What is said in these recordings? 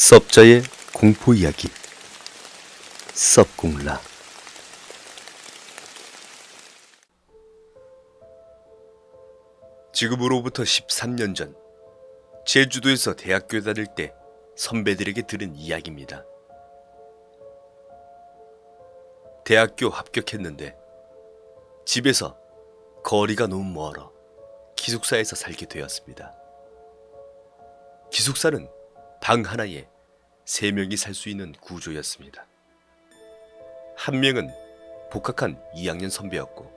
섭자의 공포 이야기 섭공라. 지금으로부터 13년 전 제주도에서 대학교 다닐 때 선배들에게 들은 이야기입니다. 대학교 합격했는데 집에서 거리가 너무 멀어 기숙사에서 살게 되었습니다. 기숙사는 방 하나에 3명이 살 수 있는 구조였습니다. 한 명은 복학한 2학년 선배였고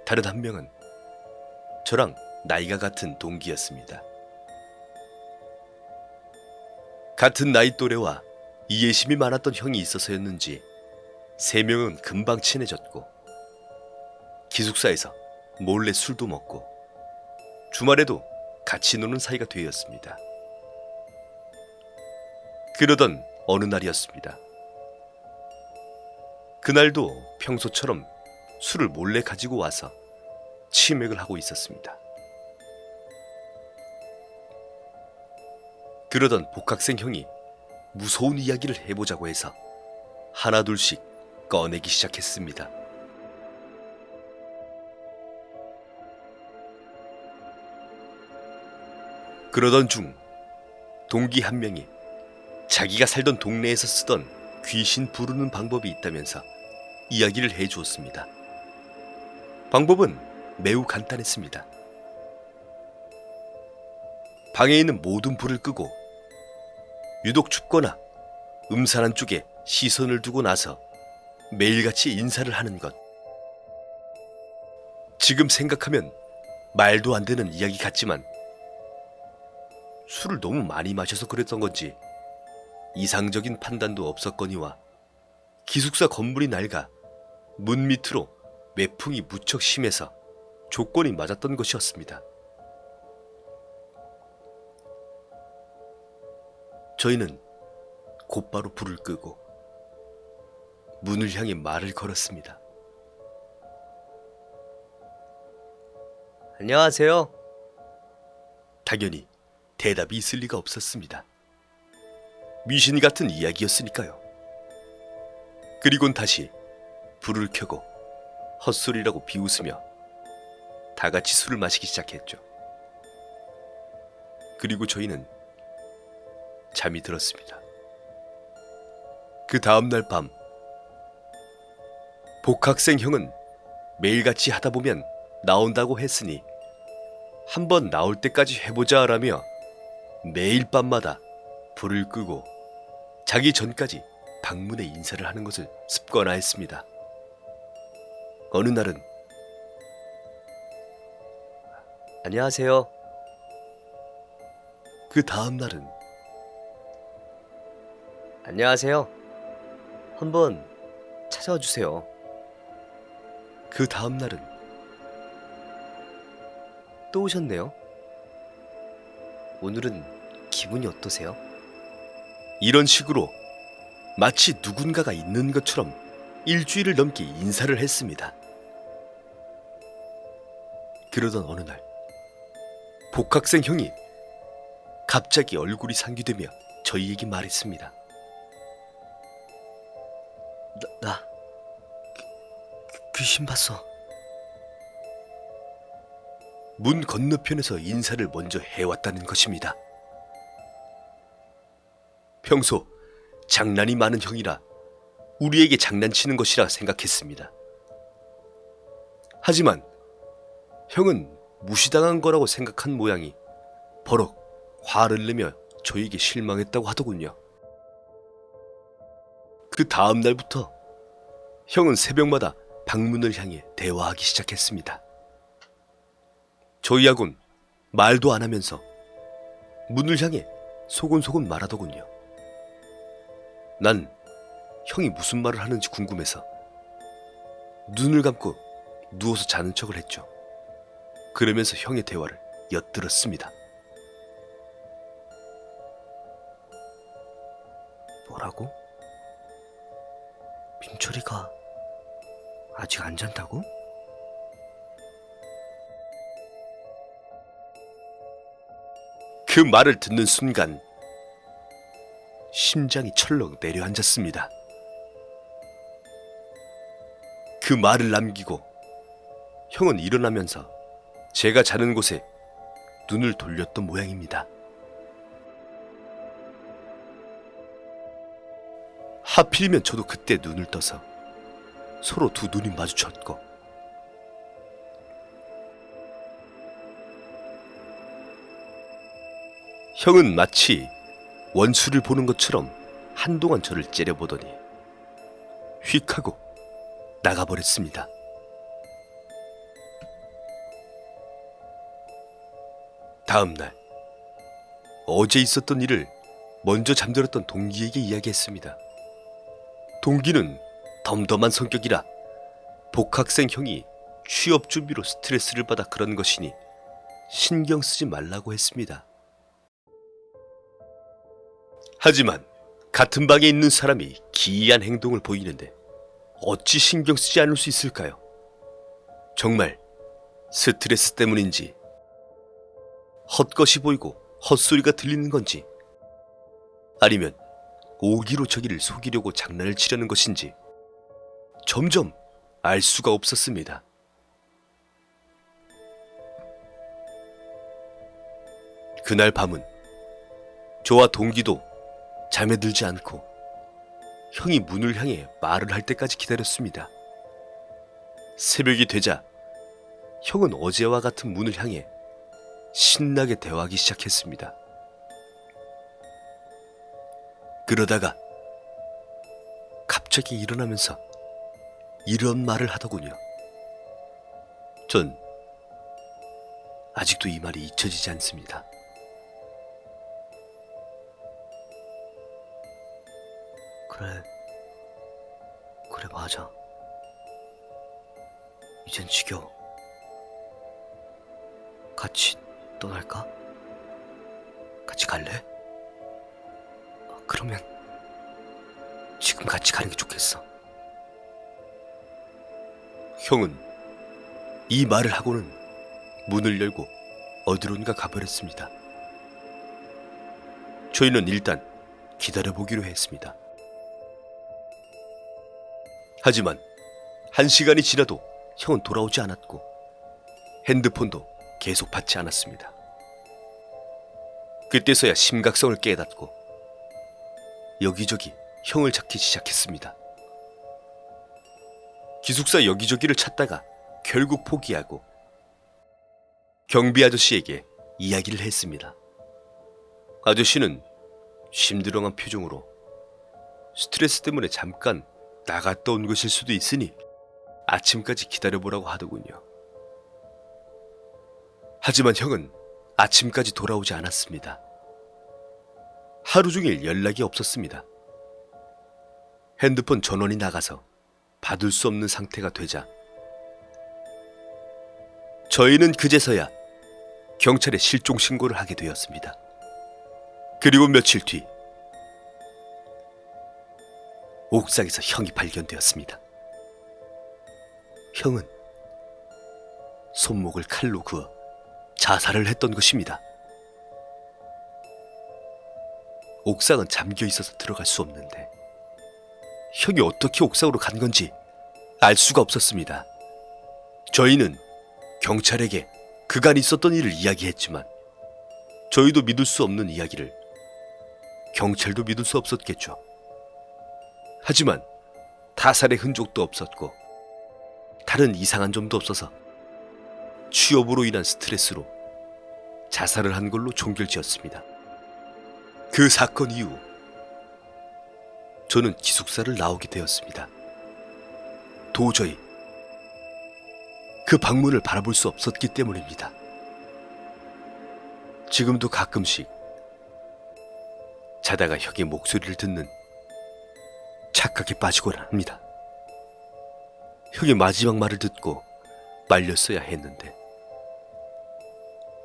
다른 한 명은 저랑 나이가 같은 동기였습니다. 같은 나이 또래와 이해심이 많았던 형이 있어서였는지 3명은 금방 친해졌고 기숙사에서 몰래 술도 먹고 주말에도 같이 노는 사이가 되었습니다. 그러던 어느 날이었습니다. 그날도 평소처럼 술을 몰래 가지고 와서 치맥을 하고 있었습니다. 그러던 복학생 형이 무서운 이야기를 해보자고 해서 하나둘씩 꺼내기 시작했습니다. 그러던 중 동기 한 명이 자기가 살던 동네에서 쓰던 귀신 부르는 방법이 있다면서 이야기를 해주었습니다. 방법은 매우 간단했습니다. 방에 있는 모든 불을 끄고 유독 춥거나 음산한 쪽에 시선을 두고 나서 매일같이 인사를 하는 것. 지금 생각하면 말도 안 되는 이야기 같지만 술을 너무 많이 마셔서 그랬던 건지 이상적인 판단도 없었거니와 기숙사 건물이 낡아 문 밑으로 외풍이 무척 심해서 조건이 맞았던 것이었습니다. 저희는 곧바로 불을 끄고 문을 향해 말을 걸었습니다. 안녕하세요. 당연히 대답이 있을 리가 없었습니다. 미신 같은 이야기였으니까요. 그리곤 다시 불을 켜고 헛소리라고 비웃으며 다 같이 술을 마시기 시작했죠. 그리고 저희는 잠이 들었습니다. 그 다음날 밤 복학생 형은 매일같이 하다 보면 나온다고 했으니 한번 나올 때까지 해보자 라며 매일 밤마다 불을 끄고 자기 전까지 방문에 인사를 하는 것을 습관화했습니다. 어느 날은 안녕하세요. 그 다음 날은 안녕하세요. 한번 찾아와 주세요. 그 다음 날은 또 오셨네요. 오늘은 기분이 어떠세요? 이런 식으로 마치 누군가가 있는 것처럼 일주일을 넘게 인사를 했습니다. 그러던 어느 날 복학생 형이 갑자기 얼굴이 상기되며 저희에게 말했습니다. 나 귀신 봤어. 문 건너편에서 인사를 먼저 해왔다는 것입니다. 평소 장난이 많은 형이라 우리에게 장난치는 것이라 생각했습니다. 하지만 형은 무시당한 거라고 생각한 모양이 버럭 화를 내며 저에게 실망했다고 하더군요. 그 다음 날부터 형은 새벽마다 방문을 향해 대화하기 시작했습니다. 저희하곤 말도 안 하면서 문을 향해 소곤소곤 말하더군요. 난 형이 무슨 말을 하는지 궁금해서 눈을 감고 누워서 자는 척을 했죠. 그러면서 형의 대화를 엿들었습니다. 뭐라고? 민철이가 아직 안 잔다고? 그 말을 듣는 순간 심장이 철렁 내려앉았습니다. 그 말을 남기고 형은 일어나면서 제가 자는 곳에 눈을 돌렸던 모양입니다. 하필이면 저도 그때 눈을 떠서 서로 두 눈이 마주쳤고 형은 마치 원수를 보는 것처럼 한동안 저를 째려보더니 휙 하고 나가버렸습니다. 다음날 어제 있었던 일을 먼저 잠들었던 동기에게 이야기했습니다. 동기는 덤덤한 성격이라 복학생 형이 취업 준비로 스트레스를 받아 그런 것이니 신경 쓰지 말라고 했습니다. 하지만 같은 방에 있는 사람이 기이한 행동을 보이는데 어찌 신경 쓰지 않을 수 있을까요? 정말 스트레스 때문인지 헛것이 보이고 헛소리가 들리는 건지 아니면 오기로 저기를 속이려고 장난을 치려는 것인지 점점 알 수가 없었습니다. 그날 밤은 저와 동기도 잠에 들지 않고 형이 문을 향해 말을 할 때까지 기다렸습니다. 새벽이 되자 형은 어제와 같은 문을 향해 신나게 대화하기 시작했습니다. 그러다가 갑자기 일어나면서 이런 말을 하더군요. 전 아직도 이 말이 잊혀지지 않습니다. 그래 맞아. 이젠 지겨워. 같이 떠날까? 같이 갈래? 그러면 지금 같이 가는 게 좋겠어. 형은 이 말을 하고는 문을 열고 어디론가 가버렸습니다. 저희는 일단 기다려보기로 했습니다. 하지만 1시간이 지나도 형은 돌아오지 않았고 핸드폰도 계속 받지 않았습니다. 그때서야 심각성을 깨닫고 여기저기 형을 찾기 시작했습니다. 기숙사 여기저기를 찾다가 결국 포기하고 경비 아저씨에게 이야기를 했습니다. 아저씨는 심드렁한 표정으로 스트레스 때문에 잠깐 나갔다 온 것일 수도 있으니 아침까지 기다려보라고 하더군요. 하지만 형은 아침까지 돌아오지 않았습니다. 하루 종일 연락이 없었습니다. 핸드폰 전원이 나가서 받을 수 없는 상태가 되자 저희는 그제서야 경찰에 실종 신고를 하게 되었습니다. 그리고 며칠 뒤 옥상에서 형이 발견되었습니다. 형은 손목을 칼로 그어 자살을 했던 것입니다. 옥상은 잠겨 있어서 들어갈 수 없는데 형이 어떻게 옥상으로 간 건지 알 수가 없었습니다. 저희는 경찰에게 그간 있었던 일을 이야기했지만 저희도 믿을 수 없는 이야기를 경찰도 믿을 수 없었겠죠. 하지만 타살의 흔적도 없었고 다른 이상한 점도 없어서 취업으로 인한 스트레스로 자살을 한 걸로 종결지었습니다. 그 사건 이후 저는 기숙사를 나오게 되었습니다. 도저히 그 방문을 바라볼 수 없었기 때문입니다. 지금도 가끔씩 자다가 형의 목소리를 듣는 착각에 빠지곤 합니다. 형의 마지막 말을 듣고 말렸어야 했는데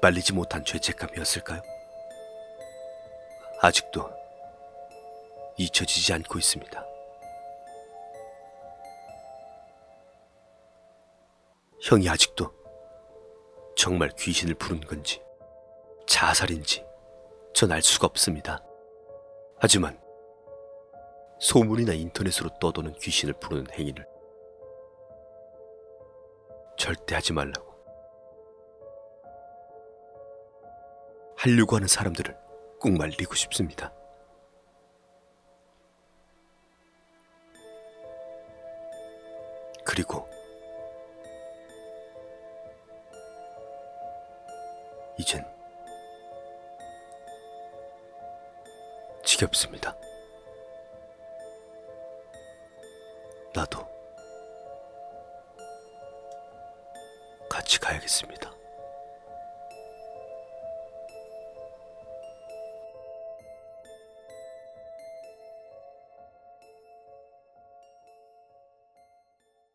말리지 못한 죄책감이었을까요? 아직도 잊혀지지 않고 있습니다. 형이 아직도 정말 귀신을 부른 건지 자살인지 전 알 수가 없습니다. 하지만 소문이나 인터넷으로 떠도는 귀신을 부르는 행위를 절대 하지 말라고. 하려고 하는 사람들을 꼭 말리고 싶습니다. 그리고 이젠 지겹습니다. 나도 같이 가야겠습니다.